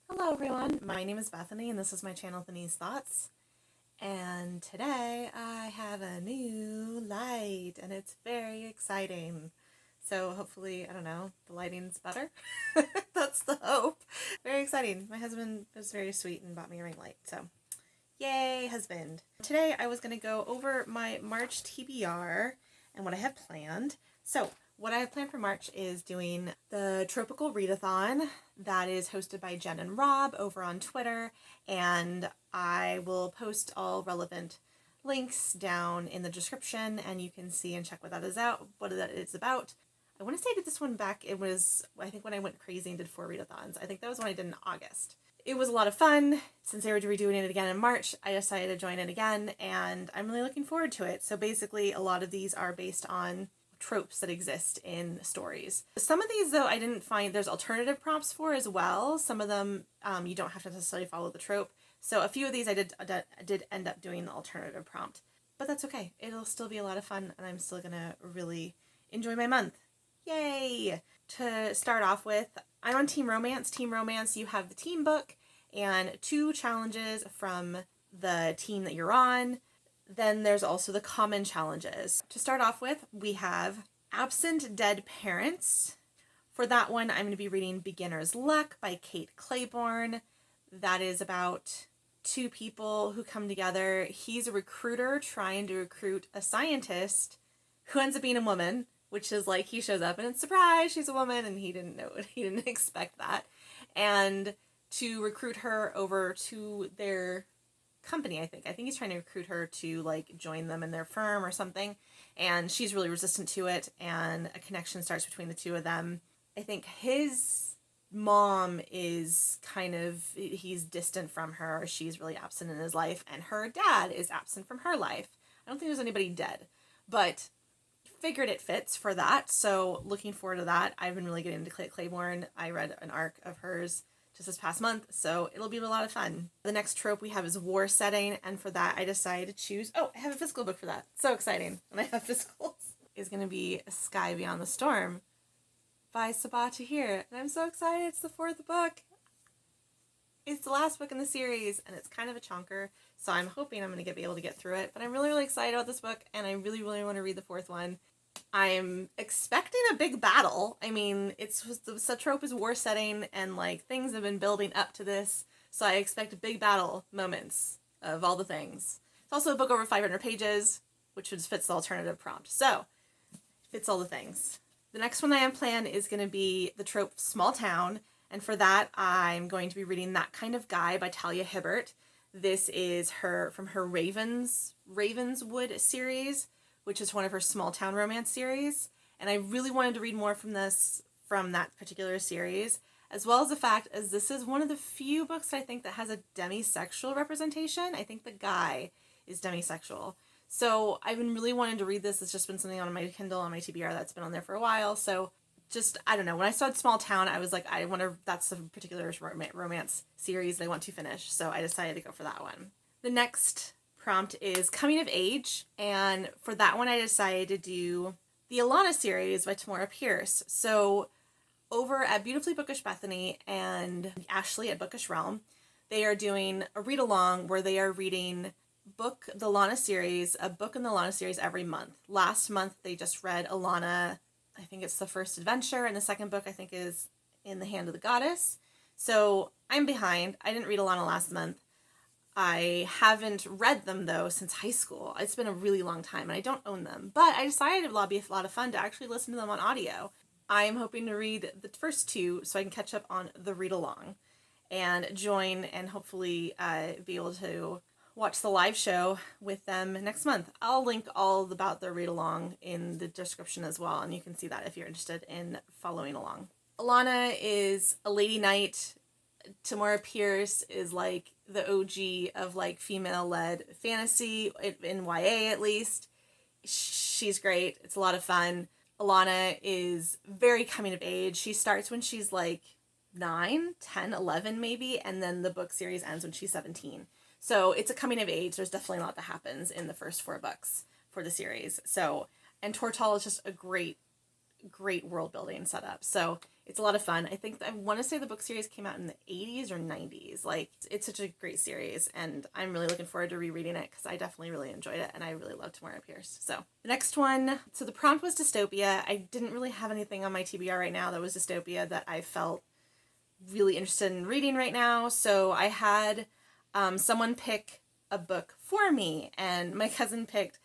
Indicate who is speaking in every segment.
Speaker 1: Hello everyone, my name is Bethany and this is my channel Thany's Thoughts. And today I have a new light and it's very exciting. So hopefully, I don't know, the lighting's better? That's the hope. Very exciting. My husband was very sweet and bought me a ring light, so yay, husband. Today I was going to go over my March TBR and what I have planned. So what I have planned for March is doing the Trope-ical Readathon that is hosted by Jen and Rob over on Twitter, and I will post all relevant links down in the description and you can see and check what that is about. I want to say I did this one back, it was, I think when I went crazy and did 4 readathons. I think that was when I did in August. It was a lot of fun. Since they were redoing it again in March, I decided to join it again, and I'm really looking forward to it. So basically, a lot of these are based on tropes that exist in stories. Some of these, though, I didn't find there's alternative prompts for as well. Some of them, you don't have to necessarily follow the trope. So a few of these I did end up doing the alternative prompt. But that's okay. It'll still be a lot of fun, and I'm still gonna really enjoy my month. Yay! To start off with, I'm on Team Romance. Team Romance, you have the team book and 2 challenges from the team that you're on. Then there's also the common challenges. To start off with, we have Absent Dead Parents. For that one, I'm going to be reading Beginner's Luck by Claiborne. That is about 2 people who come together. He's a recruiter trying to recruit a scientist who ends up being a woman, which is like he shows up and it's surprise, she's a woman, and he didn't expect that. And to recruit her over to their company, I think he's trying to recruit her to like join them in their firm or something, and she's really resistant to it, and a connection starts between the 2 of them. I think his mom is he's distant from her, she's really absent in his life, and her dad is absent from her life. I don't think there's anybody dead, but figured it fits for that, so looking forward to that. I've been really getting into Claiborne. I read an arc of hers just this past month, so it'll be a lot of fun. The next trope we have is war setting, and for that I decided to choose, I have a physical book for that. So exciting when I have physicals. Is going to be Sky Beyond the Storm by Sabah Tahir, and I'm so excited. It's the 4th book. It's the last book in the series, and it's kind of a chonker, so I'm hoping I'm going to be able to get through it, but I'm really, really excited about this book, and I really, really want to read the 4th one. I'm expecting a big battle. I mean, the trope is war setting, and like things have been building up to this, so I expect big battle moments of all the things. It's also a book over 500 pages, which fits the alternative prompt, so fits all the things. The next one I have planned is going to be the trope Small Town, and for that I'm going to be reading That Kind of Guy by Talia Hibbert. This is from her Ravenswood series, which is one of her small town romance series, and I really wanted to read more from that particular series, as well as the fact as this is one of the few books I think that has a demisexual representation. I think the guy is demisexual. So I've been really wanting to read this. It's just been something on my Kindle, on my TBR, that's been on there for a while, so just, I don't know, when I saw Small Town, I was like, that's a particular romance series that I want to finish, so I decided to go for that one. The next prompt is Coming of Age, and for that one I decided to do the Alanna series by Tamora Pierce. So over at Beautifully Bookish Bethany and Ashley at Bookish Realm, they are doing a read-along where they are reading a book in the Alanna series every month. Last month they just read Alanna, I think it's the first adventure, and the second book I think is In the Hand of the Goddess. So I'm behind. I didn't read Alanna last month. I haven't read them, though, since high school. It's been a really long time, and I don't own them. But I decided it would be a lot of fun to actually listen to them on audio. I'm hoping to read the first 2 so I can catch up on the read-along and join and hopefully be able to watch the live show with them next month. I'll link all about the read-along in the description as well, and you can see that if you're interested in following along. Alanna is a lady knight. Tamora Pierce is like the OG of like female-led fantasy, in YA at least. She's great. It's a lot of fun. Alanna is very coming of age. She starts when she's like 9, 10, 11 maybe, and then the book series ends when she's 17. So it's a coming of age. There's definitely a lot that happens in the first 4 books for the series. So, and Tortall is just a great great world building setup. So it's a lot of fun. I want to say the book series came out in the 80s or 90s. Like, it's such a great series, and I'm really looking forward to rereading it because I definitely really enjoyed it, and I really love Tamora Pierce. So the next one, so the prompt was dystopia. I didn't really have anything on my TBR right now that was dystopia that I felt really interested in reading right now. So I had someone pick a book for me, and my cousin picked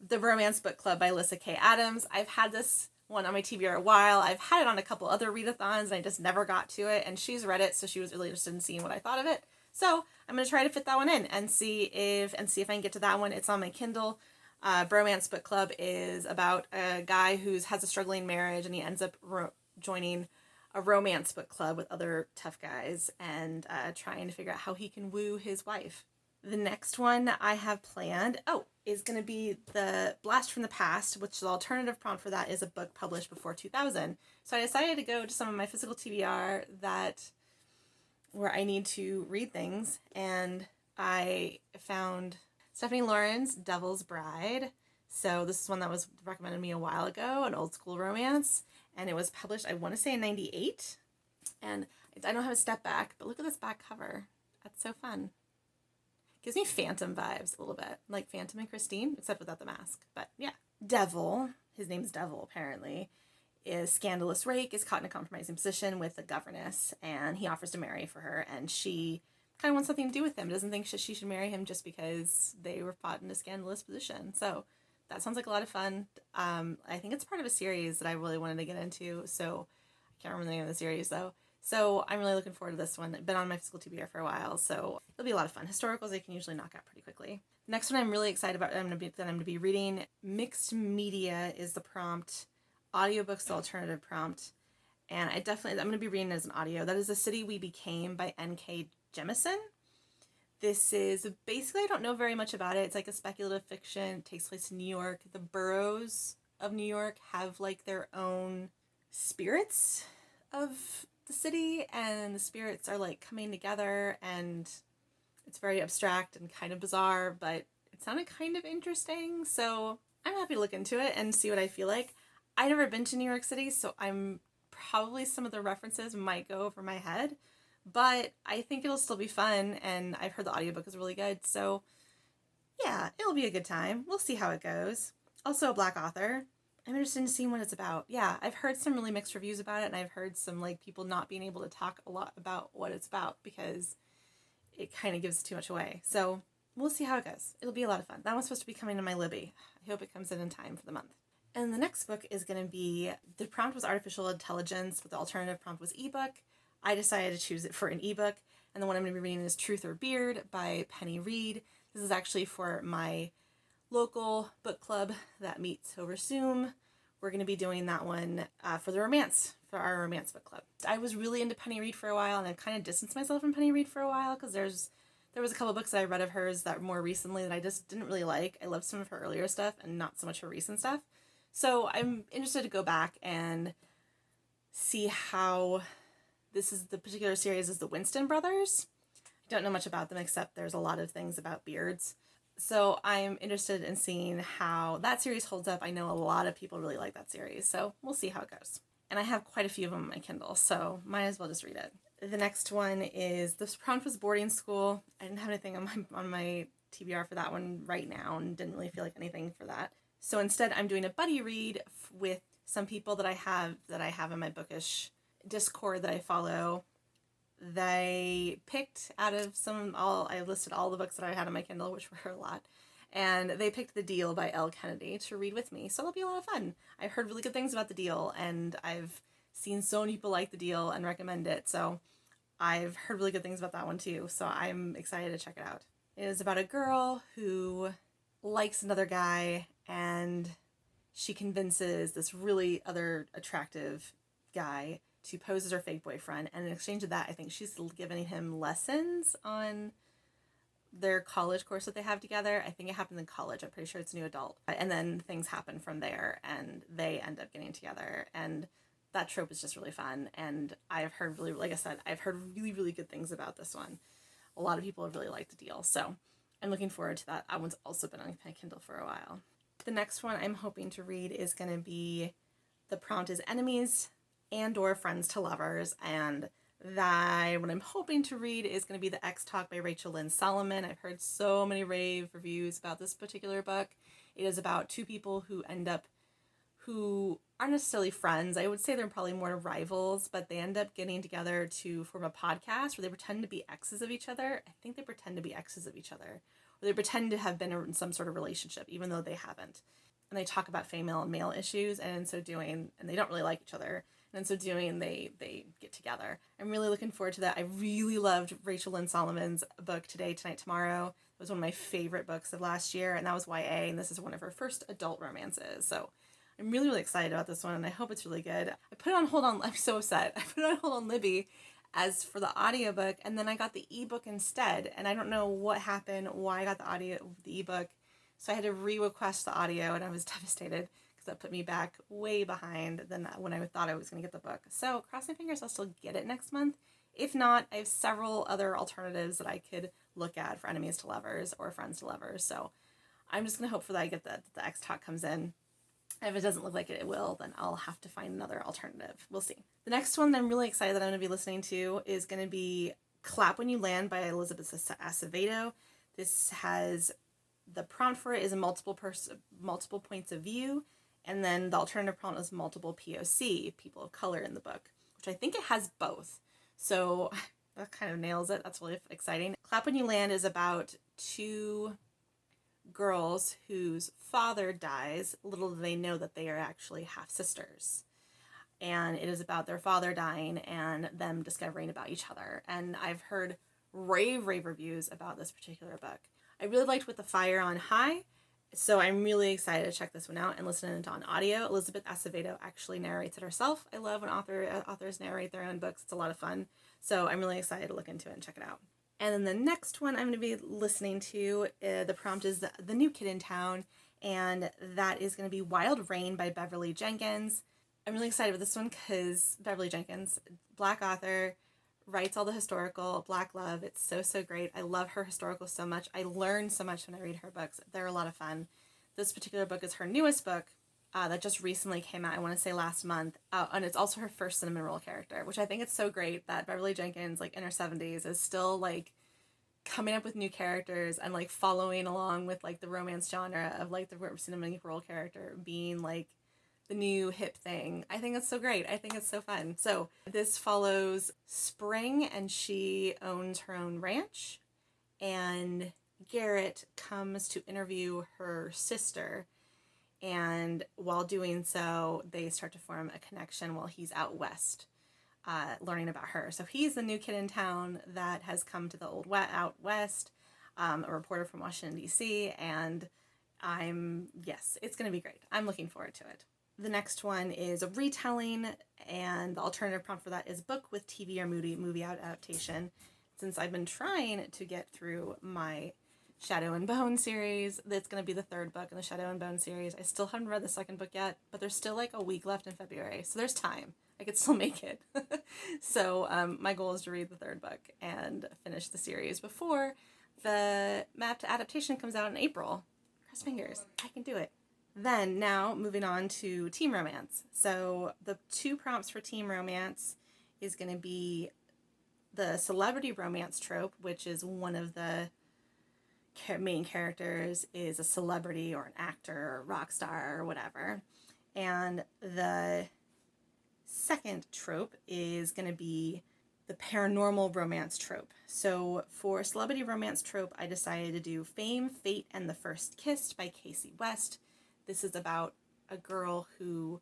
Speaker 1: The Bromance Book Club by Alyssa K. Adams. I've had this one on my TBR a while. I've had it on a couple other readathons, and I just never got to it, and she's read it, so she was really interested in seeing what I thought of it. So I'm going to try to fit that one in and see if I can get to that one. It's on my Kindle. Bromance Book Club is about a guy who has a struggling marriage, and he ends up joining a romance book club with other tough guys and trying to figure out how he can woo his wife. The next one I have planned, is going to be The Blast from the Past, which the alternative prompt for that is a book published before 2000. So I decided to go to some of my physical TBR where I need to read things, and I found Stephanie Lauren's Devil's Bride. So this is one that was recommended to me a while ago, an old school romance, and it was published, I want to say, in 98. And I don't have a step back, but look at this back cover. That's so fun. Gives me Phantom vibes a little bit, like Phantom and Christine, except without the mask. But yeah. Devil, his name's Devil apparently, is scandalous rake, is caught in a compromising position with a governess, and he offers to marry for her, and she kind of wants something to do with him, doesn't think she should marry him just because they were caught in a scandalous position. So that sounds like a lot of fun. I think it's part of a series that I really wanted to get into, so I can't remember the name of the series though. So I'm really looking forward to this one. I've been on my physical TBR for a while, so it'll be a lot of fun. Historicals I can usually knock out pretty quickly. The next one I'm really excited about that I'm going to be reading. Mixed media is the prompt. Audiobook's the alternative prompt. And I'm going to be reading it as an audio. That is The City We Became by N.K. Jemisin. This is basically, I don't know very much about it. It's like a speculative fiction. It takes place in New York. The boroughs of New York have like their own spirits of the city, and the spirits are like coming together, and it's very abstract and kind of bizarre, but it sounded kind of interesting, so I'm happy to look into it and see what I feel like. I've never been to New York City, so I'm probably some of the references might go over my head, but I think it'll still be fun, and I've heard the audiobook is really good, so yeah, it'll be a good time. We'll see how it goes. Also a Black author. I'm interested in seeing what it's about. Yeah, I've heard some really mixed reviews about it, and I've heard some like people not being able to talk a lot about what it's about because it kind of gives too much away. So we'll see how it goes. It'll be a lot of fun. That one's supposed to be coming to my Libby. I hope it comes in time for the month. And the next book is going to be, the prompt was artificial intelligence, but the alternative prompt was ebook. I decided to choose it for an ebook, and the one I'm going to be reading is Truth or Beard by Penny Reed. This is actually for my local book club that meets over Zoom. We're going to be doing that one for our romance book club. I was really into Penny Reed for a while, and I kind of distanced myself from Penny Reed for a while because there was a couple books that I read of hers that more recently that I just didn't really like. I loved some of her earlier stuff and not so much her recent stuff. So I'm interested to go back and see how the particular series is the Winston brothers. I don't know much about them except there's a lot of things about beards. So I'm interested in seeing how that series holds up. I know a lot of people really like that series, so we'll see how it goes. And I have quite a few of them on my Kindle, so might as well just read it. The next one is, this prompt was boarding school. I didn't have anything on my TBR for that one right now and didn't really feel like anything for that. So instead I'm doing a buddy read with some people that I have in my bookish Discord that I follow. They picked out of I listed all the books that I had on my Kindle, which were a lot, and they picked The Deal by Elle Kennedy to read with me, so it'll be a lot of fun. I've heard really good things about The Deal, and I've seen so many people like The Deal and recommend it, so I've heard really good things about that one too, so I'm excited to check it out. It is about a girl who likes another guy, and she convinces this really other attractive guy to pose as her fake boyfriend, and in exchange of that, I think she's giving him lessons on their college course that they have together. I think it happened in college. I'm pretty sure it's new adult. And then things happen from there, and they end up getting together, and that trope is just really fun, and I've heard really, like I said, I've heard really, really good things about this one. A lot of people have really liked The Deal, so I'm looking forward to that. That one's also been on my Kindle for a while. The next one I'm hoping to read is going to be The prompt is enemies and or friends to lovers, and that what I'm hoping to read is going to be The X Talk by Rachel Lynn Solomon. I've heard so many rave reviews about this particular book. It is about two people who aren't necessarily friends. I would say they're probably more rivals, but they end up getting together to form a podcast where they pretend to be exes of each other. I think they pretend to be exes of each other. Or they pretend to have been in some sort of relationship, even though they haven't. And they talk about female and male issues, and in so doing, and they don't really like each other. And in so doing, they get together. I'm really looking forward to that. I really loved Rachel Lynn Solomon's book, Today, Tonight, Tomorrow. It was one of my favorite books of last year, and that was YA, and this is one of her first adult romances. So I'm really, really excited about this one, and I hope it's really good. I put it on hold on, I'm so upset. I put it on hold on Libby as for the audiobook, and then I got the ebook instead, and I don't know what happened, why I got the ebook, so I had to re-request the audio, and I was devastated, because that put me back way behind than when I thought I was going to get the book. So cross my fingers I'll still get it next month. If not, I have several other alternatives that I could look at for enemies to lovers or friends to lovers, so I'm just going to hope for that I get the X Talk comes in. If it doesn't look like it will, then I'll have to find another alternative. We'll see. The next one that I'm really excited that I'm going to be listening to is going to be Clap When You Land by Elizabeth Acevedo. This has, the prompt for it is a multiple points of view, and then the alternative prompt is multiple POC, people of color in the book, which I think it has both. So that kind of nails it. That's really exciting. Clap When You Land is about two girls whose father dies. Little do they know that they are actually half sisters, and it is about their father dying and them discovering about each other. And I've heard rave reviews about this particular book. I really liked With the Fire on High, so I'm really excited to check this one out and listen to it on audio. Elizabeth Acevedo actually narrates it herself. I love when authors narrate their own books. It's a lot of fun, so I'm really excited to look into it and check it out. And then the next one I'm going to be listening to, the prompt is the New Kid in Town, and that is going to be Wild Rain by Beverly Jenkins. I'm really excited with this one because Beverly Jenkins, Black author, writes all the historical, Black love. It's so great. I love her historical so much. I learn so much when I read her books. They're a lot of fun. This particular book is her newest book that just recently came out, I want to say last month, and it's also her first cinnamon roll character, which I think it's so great that Beverly Jenkins, like in her 70s, is still like coming up with new characters and like following along with like the romance genre of like the cinnamon roll character being like the new hip thing. I think it's so great. I think it's so fun. So this follows Spring, and she owns her own ranch, and Garrett comes to interview her sister, and while doing so, they start to form a connection while he's out west, learning about her. So he's the new kid in town that has come to the out west, a reporter from Washington, D.C., and it's going to be great. I'm looking forward to it. The next one is a retelling, and the alternative prompt for that is book with TBR movie adaptation. Since I've been trying to get through my Shadow and Bone series, that's going to be the third book in the Shadow and Bone series. I still haven't read the second book yet, but there's still like a week left in February, so there's time. I could still make it. So my goal is to read the third book and finish the series before the mapped adaptation comes out in April. Cross fingers, I can do it. Then now moving on to team romance. So the two prompts for team romance is going to be the celebrity romance trope, which is one of the main characters is a celebrity or an actor or rock star or whatever. And the second trope is going to be the paranormal romance trope. So for celebrity romance trope, I decided to do Fame, Fate, and the First Kiss by Casey West. This is about a girl who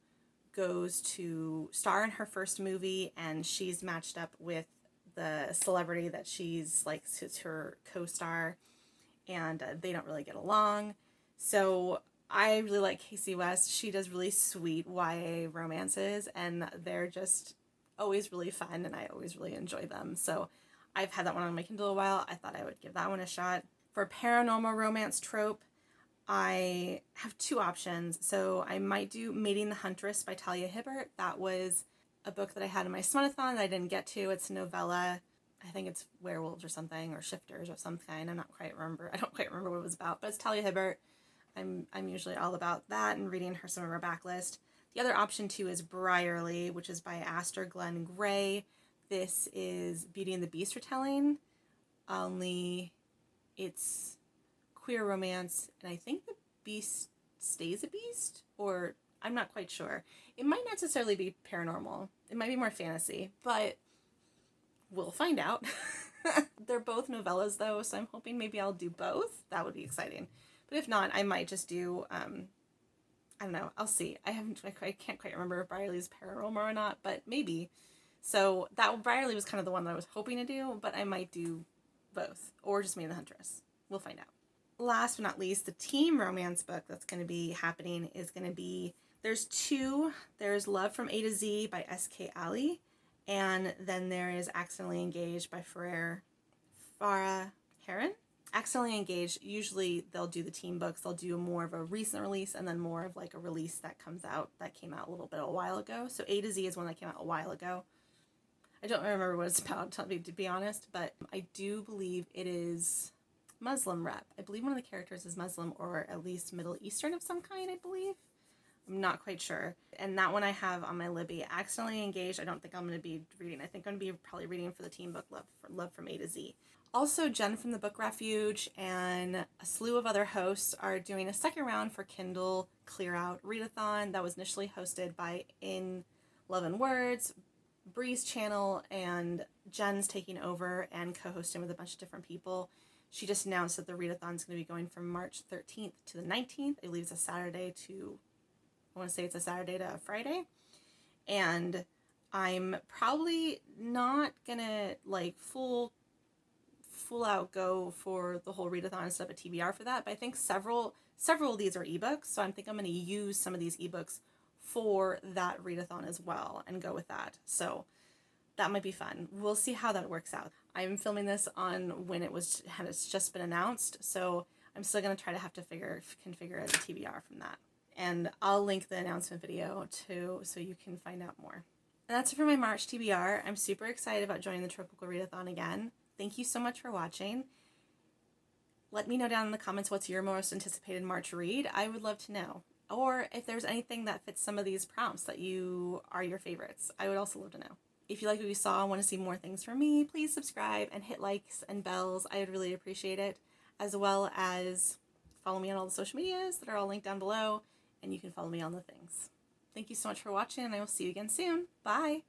Speaker 1: goes to star in her first movie, and she's matched up with the celebrity that she's like her co-star, and they don't really get along. So I really like Casey West. She does really sweet YA romances, and they're just always really fun, and I always really enjoy them. So I've had that one on my Kindle a while. I thought I would give that one a shot. For paranormal romance trope, I have two options. So I might do Mating the Huntress by Talia Hibbert. That was a book that I had in my Smunathon that I didn't get to. It's a novella. I think it's werewolves or something, or shifters or some kind. I don't quite remember what it was about, but it's Talia Hibbert. I'm usually all about that and reading some of her backlist. The other option too is Briarly, which is by Aster Glenn Gray. This is Beauty and the Beast retelling, only it's queer romance, and I think the beast stays a beast, or I'm not quite sure. It might not necessarily be paranormal. It might be more fantasy, but we'll find out. They're both novellas though, so I'm hoping maybe I'll do both. That would be exciting. But if not, I might just do, I don't know, I'll see. I can't quite remember if Briarly's paranormal or not, but maybe. So that Briarly was kind of the one that I was hoping to do, but I might do both, or just Me and the Huntress. We'll find out. Last but not least, the team romance book that's going to be happening is going to be, there's two. There's Love from A to Z by S.K. Ali, and then there is Accidentally Engaged by Farah Heron. Accidentally Engaged, usually they'll do the team books. They'll do more of a recent release and then more of like a release that came out a while ago. So A to Z is one that came out a while ago. I don't remember what it's about, to be honest, but I do believe it is Muslim rep. I believe one of the characters is Muslim, or at least Middle Eastern of some kind, I believe. I'm not quite sure. And that one I have on my Libby. Accidentally Engaged, I don't think I'm going to be reading. I think I'm going to be probably reading for the team book Love from A to Z. Also, Jen from the Book Refuge and a slew of other hosts are doing a second round for Kindle Clear Out Readathon that was initially hosted by In Love and Words, Bree's channel, and Jen's taking over and co-hosting with a bunch of different people. She just announced that the readathon is going to be going from March 13th to the 19th. It leaves a Saturday to a Friday. And I'm probably not going to like full out go for the whole readathon and set up a TBR for that. But I think several of these are ebooks. So I think I'm going to use some of these ebooks for that readathon as well and go with that. So that might be fun. We'll see how that works out. I'm filming this on when it's just been announced, so I'm still going to try to configure a TBR from that. And I'll link the announcement video too, so you can find out more. And that's it for my March TBR. I'm super excited about joining the Trope-ical Readathon again. Thank you so much for watching. Let me know down in the comments what's your most anticipated March read. I would love to know. Or if there's anything that fits some of these prompts that are your favorites. I would also love to know. If you like what you saw and want to see more things from me, please subscribe and hit likes and bells. I would really appreciate it. As well as follow me on all the social medias that are all linked down below, and you can follow me on the things. Thank you so much for watching, and I will see you again soon. Bye!